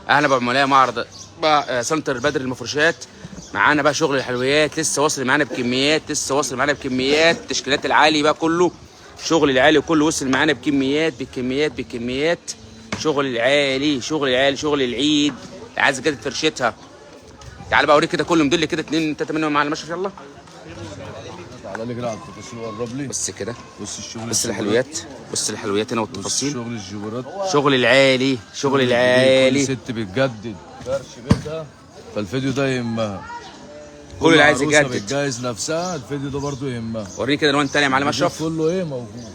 اهلا بعملاء معرض بقى سنتر بدر المفروشات. معانا بقى شغل الحلويات لسه واصل معانا بكميات التشكيلات العالي بقى كله. شغل العالي كله وصل معانا بكميات. شغل العالي شغل العيد اللي عايز كده فرشتها. تعال بقى اوريك كده كل موديل كده 2 3 منهم على المشرف. يلا تعالى لي كده على التفاصيل وقرب لي. بس كده، بص الشغل، بص الحلويات هنا والتفاصيل. شغل الجبرات، شغل العالي كل ست بتجدد فرش بيتها، فالفيديو ده يهمها. كل اللي عايز عروسة يجدد بتجهز نفسها، الفيديو ده برضو يهمها. وريني كده الوان تانية يا معلم اشرف. كله ايه موجود.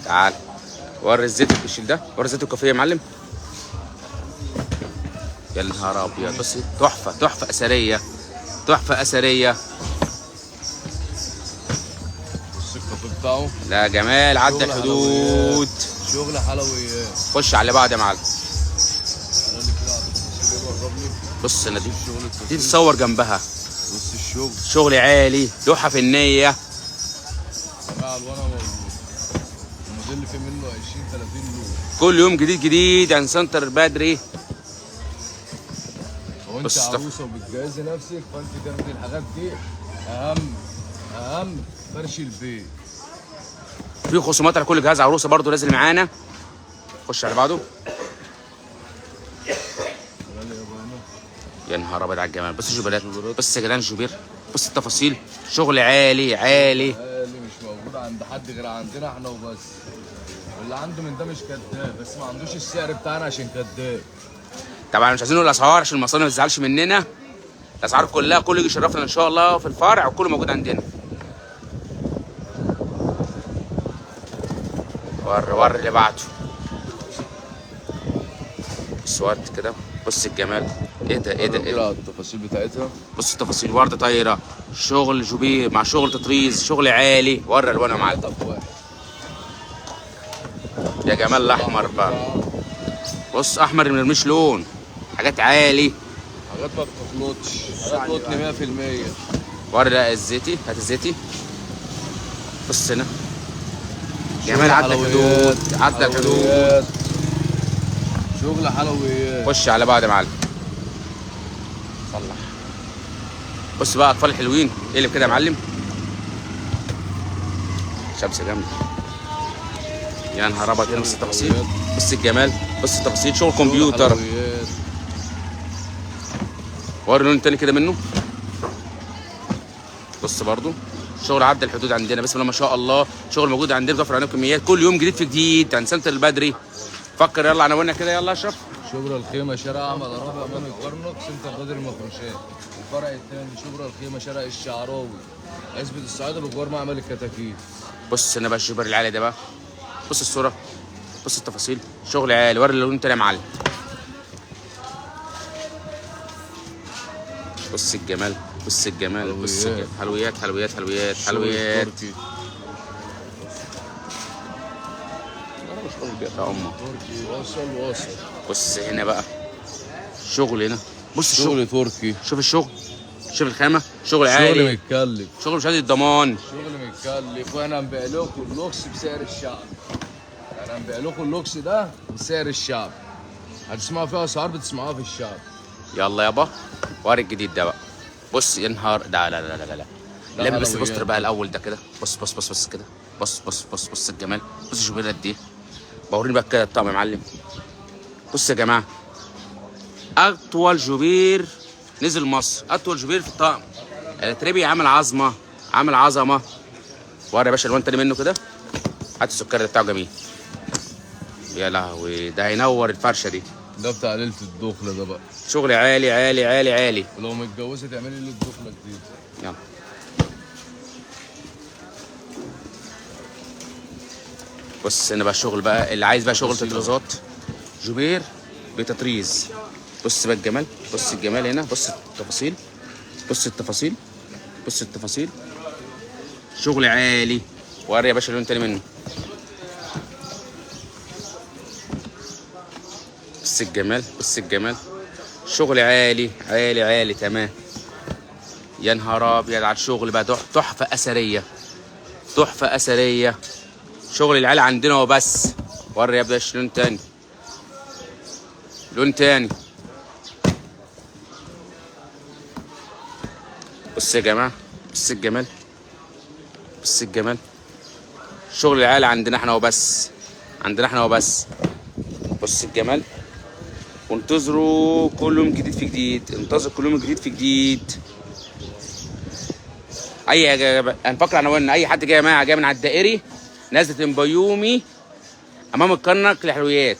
تعال وري الزيت الشيل ده، وري الزيت الكافيه يا معلم. يا نهار ابيض، بص تحفه اثريه. بص الكافيه بتاعه، لا جمال عدى الحدود. شغل حلويات. خش على اللي بعد يا معلم. تعالى لي كده على التفاصيل وقرب لي. بص انا دي تصور جنبها. بص الشغل، شغل عالي، لوحه فنيه. جماعه الوانا الموديل فيه منه 20 30 لون. كل يوم جديد عن سنتر بدري. وانت عروسه وبتجهزي نفسك، فانت تاخدي الحاجات دي. اهم فرش البيت. في خصومات على كل جهاز عروسه برضو نازل معانا. خش على بعضه. يا نهار ابيض على الجمال. بص الجبلات، بص جلان جوبير، بص التفاصيل. شغل عالي مش موجود عند حد غير عندنا احنا وبس. واللي عنده من ده مش كداب، بس ما عندوش السعر بتاعنا عشان كداب. طبعا مش عايزين نقول الاسعار عشان المصانع ما تزعلش مننا. الاسعار كلها كله يجي يشرفنا ان شاء الله في الفرع، وكله موجود عندنا. ور اللي بعده. بص ورد كده، بص الجمال. ايه ده التفاصيل بتاعتها. بص التفاصيل، ورده طايره، شغل جوبير مع شغل تطريز، شغل عالي. وري الوان يا معلم. يا جمال الاحمر بقى. بص احمر ما يرميش لون، حاجات عالي، حاجات ما بتخلطش، حاجات قطن 100%. وري الزيتي، هات الزيتي. بص هنا جمال عدى الحدود. شغل حلويات. خش على بعض يا معلم. صلح. بص بقى اطفال الحلوين، اقلب كده يا معلم. شمس جامده. يا نهار ابيض. بص التفاصيل، بص الجمال، بص التفاصيل. شغل كمبيوتر. وري لون تاني كده منه. بص برضو شغل عدى الحدود عندنا، بسم الله ما شاء الله. شغل موجود عندنا، بتوفر علينا كميات كل يوم جديد في جديد عن سنتر البدري. فكر يلا عناويننا كده يلا اشرف. شبرا الخيمه شارع احمد الرابع امام الكرنك، سنتر بدر المفروشات. الفرع الثاني شبرا الخيمه شارع الشعراوي، عزبة الصعيدة بجوار معمل الكتاكيت. بص هنا بقى الجبر العالي ده بقى. بص الصوره، بص التفاصيل. شغل عالي. وري اللون تاني يا معلم. بص الجمال، بص حلويات. يا امه. وصل. بص هنا بقى شغل هنا. بص شغل تركي. شوف الشغل، شوف الخامه. شغل عالي، شغل متكلف، شغل مش عايز الضمان. شغل متكلف. وانا هنبيع لكم اللوكس بسعر الشعب. انا هنبيع لكم اللوكس ده بسعر الشعب. هتسمعوا فيها اسعار بتسمعوها في الشعب. يلا يابا وري الجديد ده بقى. بص يا نهار. لا لم بس البوستر بقى الاول ده كده. بص كده. بص الجمال. بص شوف قد ايه. بوريني بقى كده الطقم يا معلم. بص يا جماعه، اطول جوبير نزل مصر، اطول جوبير في الطقم. التريبي عامل عظمه. وري يا باشا الوان تاني منه كده. هات السكر ده بتاعه جميل. يا لهوي ده هينور الفرشه دي. ده بتاع ليله الدخله ده بقى. شغل عالي. ولو متجوزه تعملي ليله دخله جديده. يلا بص هنا بقى الشغل بقى اللي عايز بقى شغل تطريزات جوبير بتطريز. بص بقى الجمال، بص الجمال هنا. بص التفاصيل. شغل عالي. وري يا باشا لون تاني منه. بص الجمال. شغل عالي تمام. يا نهار ابيض على الشغل بقى. تحفه اثريه. شغل العيال عندنا وبس. وري يا باشا لون تاني. لون تاني. بص يا جماعه، بص الجمال، بص الجمال. شغل العيال عندنا احنا وبس، عندنا احنا وبس. بص الجمال. وانتظروا كل يوم جديد في جديد، انتظروا كل يوم جديد في جديد. هنفكر عنواننا. اي حد جاي يا جماعه، جاي من على الدائري، نازله البيومي امام الكرنك لحلويات.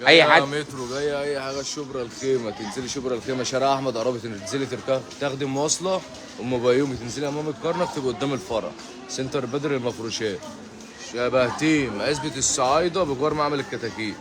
اي حد مترو جايه اي حاجه شبرا الخيمه، تنزلي شبرا الخيمه شارع احمد عرابي، تنزلي تركب تاخدي مواصله ام بيومي، تنزلي امام الكرنك تبقى قدام الفرع سنتر بدر المفروشات، شبه تيم عزبه الصعايده بجوار معمل الكتاكيت.